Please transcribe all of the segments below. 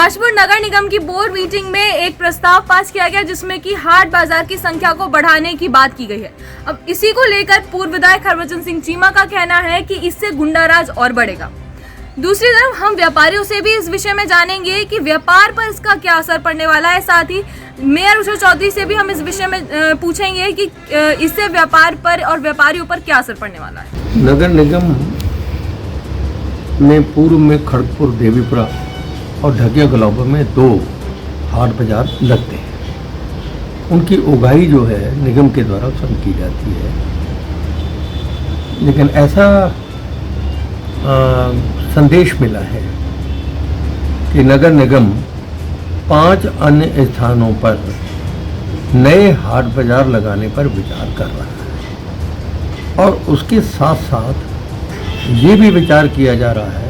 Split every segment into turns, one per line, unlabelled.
काशीपुर नगर निगम की board meeting में एक प्रस्ताव पास किया गया जिसमें कि हाट बाजार की संख्या को बढ़ाने की बात की गई है। अब इसी को लेकर पूर्व विधायक हरभजन सिंह चीमा का कहना है कि इससे गुंडाराज और बढ़ेगा। दूसरी तरफ हम व्यापारियों से भी इस विषय में जानेंगे कि व्यापार पर इसका क्या असर पड़ने वाला है। साथ ही मेयर उषा चौधरी से भी हम इस विषय में पूछेंगे कि इससे व्यापार पर और व्यापारियों पर क्या असर पड़ने वाला है।
नगर निगम में पूर्व में खड़गपुर, देवीपुरा और ढकिया गुलाबा में 2 हाट बाजार लगते हैं। उनकी उगाही जो है निगम के द्वारा स्वयं की जाती है, लेकिन ऐसा संदेश मिला है कि नगर निगम 5 अन्य स्थानों पर नए हाट बाजार लगाने पर विचार कर रहा है और उसके साथ साथ ये भी विचार किया जा रहा है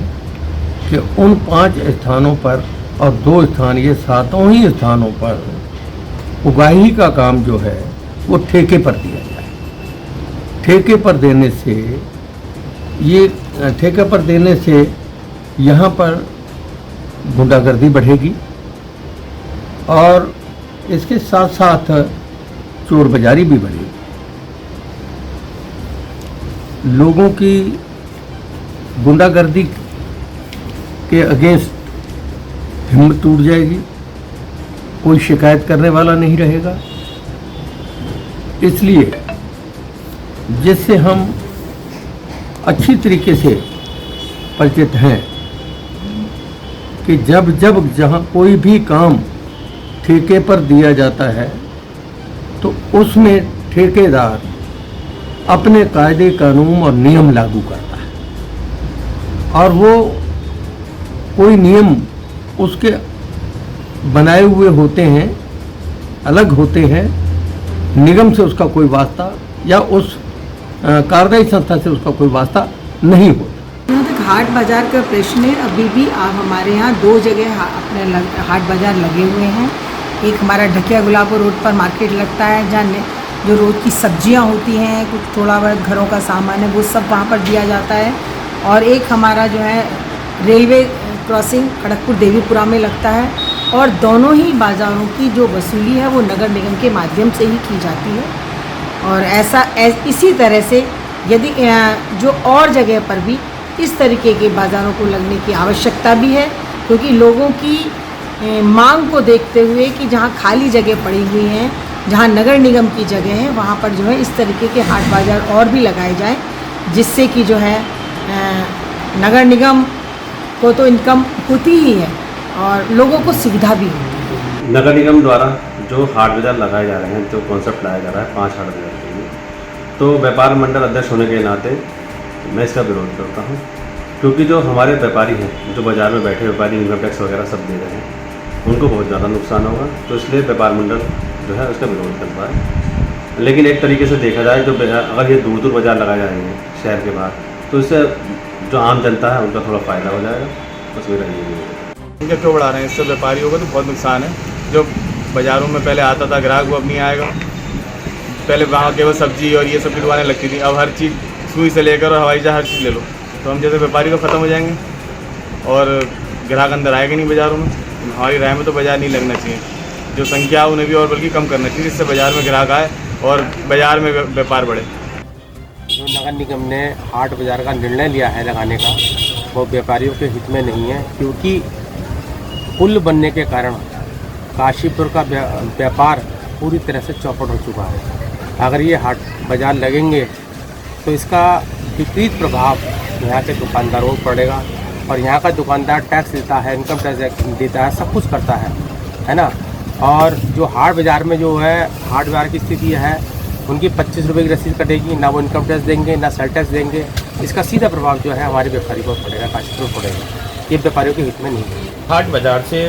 कि उन 5 स्थानों पर और 2 स्थान, ये 7 ही स्थानों पर उगाही का काम जो है वो ठेके पर दिया जाए। ठेके पर देने से यहाँ पर गुंडागर्दी बढ़ेगी और इसके साथ साथ चोर बाजारी भी बढ़ेगी। लोगों की गुंडागर्दी के अगेंस्ट हिम्मत टूट जाएगी, कोई शिकायत करने वाला नहीं रहेगा। इसलिए जिससे हम अच्छी तरीके से परिचित हैं कि जब जहाँ कोई भी काम ठेके पर दिया जाता है तो उसमें ठेकेदार अपने कायदे कानून और नियम लागू करता है और वो कोई नियम उसके बनाए हुए होते हैं, अलग होते हैं। निगम से उसका कोई वास्ता या उस कार्यदायी संस्था से उसका कोई वास्ता नहीं होता।
जहाँ तक हाट बाजार का प्रश्न है, अभी भी आप हमारे यहाँ 2 जगह अपने हाट बाजार लगे हुए हैं। एक हमारा ढकिया गुलाबो रोड पर मार्केट लगता है, जहाँ जो रोज की सब्जियाँ होती हैं, कुछ थोड़ा बहुत घरों का सामान है, वो सब वहाँ पर दिया जाता है। और एक हमारा जो है रेलवे क्रॉसिंग खड़गपुर देवीपुरा में लगता है और दोनों ही बाज़ारों की जो वसूली है वो नगर निगम के माध्यम से ही की जाती है। और इसी तरह से यदि जो और जगह पर भी इस तरीके के बाज़ारों को लगने की आवश्यकता भी है, क्योंकि लोगों की मांग को देखते हुए कि जहाँ खाली जगह पड़ी हुई हैं, जहाँ नगर निगम की जगह है, वहाँ पर जो है इस तरीके के हाट बाज़ार और भी लगाए जाएँ, जिससे कि जो है नगर निगम को तो इनकम होती ही है और लोगों को सुविधा भी होती है।
नगर निगम द्वारा जो हाट बाजार लगाए जा रहे हैं, जो कॉन्सेप्ट लाया जा रहा है 5 हाट बाजार के लिए, तो व्यापार मंडल अध्यक्ष होने के नाते मैं इसका विरोध करता हूँ, क्योंकि जो हमारे व्यापारी हैं, जो बाज़ार में बैठे व्यापारी इनकम टैक्स वगैरह सब दे रहे हैं, उनको बहुत ज़्यादा नुकसान होगा। तो इसलिए व्यापार मंडल जो है उसका विरोध करता है। लेकिन एक तरीके से देखा जाए, जो अगर ये दूर बाज़ार लगाए जाएंगे शहर के बाहर, तो इससे जो आम जनता है उनका थोड़ा फ़ायदा हो जाएगा। बस मेरा यही है।
क्यों बढ़ा रहे हैं? इससे व्यापारियों को तो बहुत नुकसान है। जो बाज़ारों में पहले आता था ग्राहक, वो अब नहीं आएगा। पहले वहाँ केवल सब्जी और ये सब की दुकानें लगती थी, अब हर चीज़ सुई से लेकर और हवाई जहाज हर चीज़ ले लो। तो हम जैसे व्यापारी तो ख़त्म हो जाएंगे और ग्राहक अंदर आएगा नहीं बाज़ारों में। हमारी राय में तो बाज़ार नहीं लगना चाहिए, जो संख्या उन्हें भी और बल्कि कम करना चाहिए, जिससे बाज़ार में ग्राहक आए और बाज़ार में व्यापार बढ़े।
जो नगर निगम ने हाट बाज़ार का निर्णय लिया है लगाने का, वो व्यापारियों के हित में नहीं है, क्योंकि पुल बनने के कारण काशीपुर का व्यापार पूरी तरह से चौपट हो चुका है। अगर ये हाट बाज़ार लगेंगे तो इसका विपरीत प्रभाव यहाँ के दुकानदारों पर पड़ेगा और यहाँ का दुकानदार टैक्स देता है, इनकम टैक्स देता है, सब कुछ करता है ना। और जो हाट बाज़ार में जो है हाट बाज़ार की स्थिति है, उनकी 25 रुपये की रसीद कटेगी, ना वो इनकम टैक्स देंगे ना सेल टैक्स देंगे। इसका सीधा प्रभाव जो है हमारे व्यापारी को पड़ेगा, काशीपुर को पड़ेगा। ये व्यापारियों के हित में नहीं है।
हाट बाज़ार से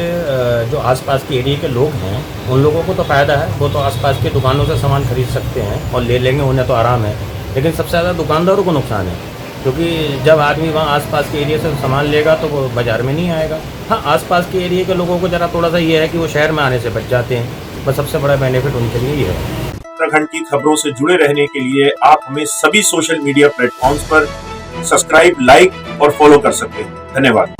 जो आसपास के एरिया के लोग हैं उन लोगों को तो फ़ायदा है, वो तो आसपास के दुकानों से सामान खरीद सकते हैं और ले लेंगे, उन्हें तो आराम है। लेकिन सबसे ज़्यादा दुकानदारों को नुकसान है, क्योंकि जब आदमी वहाँ आसपास के एरिया से सामान लेगा तो वो बाज़ार में नहीं आएगा। हाँ, आसपास के एरिया के लोगों को ज़रा थोड़ा सा ये है कि वो शहर में आने से बच जाते हैं, बस सबसे बड़ा बेनिफिट उनके लिए ही है।
उत्तराखंड की खबरों से जुड़े रहने के लिए आप हमें सभी सोशल मीडिया प्लेटफॉर्म्स पर सब्सक्राइब, लाइक और फॉलो कर सकते हैं। धन्यवाद।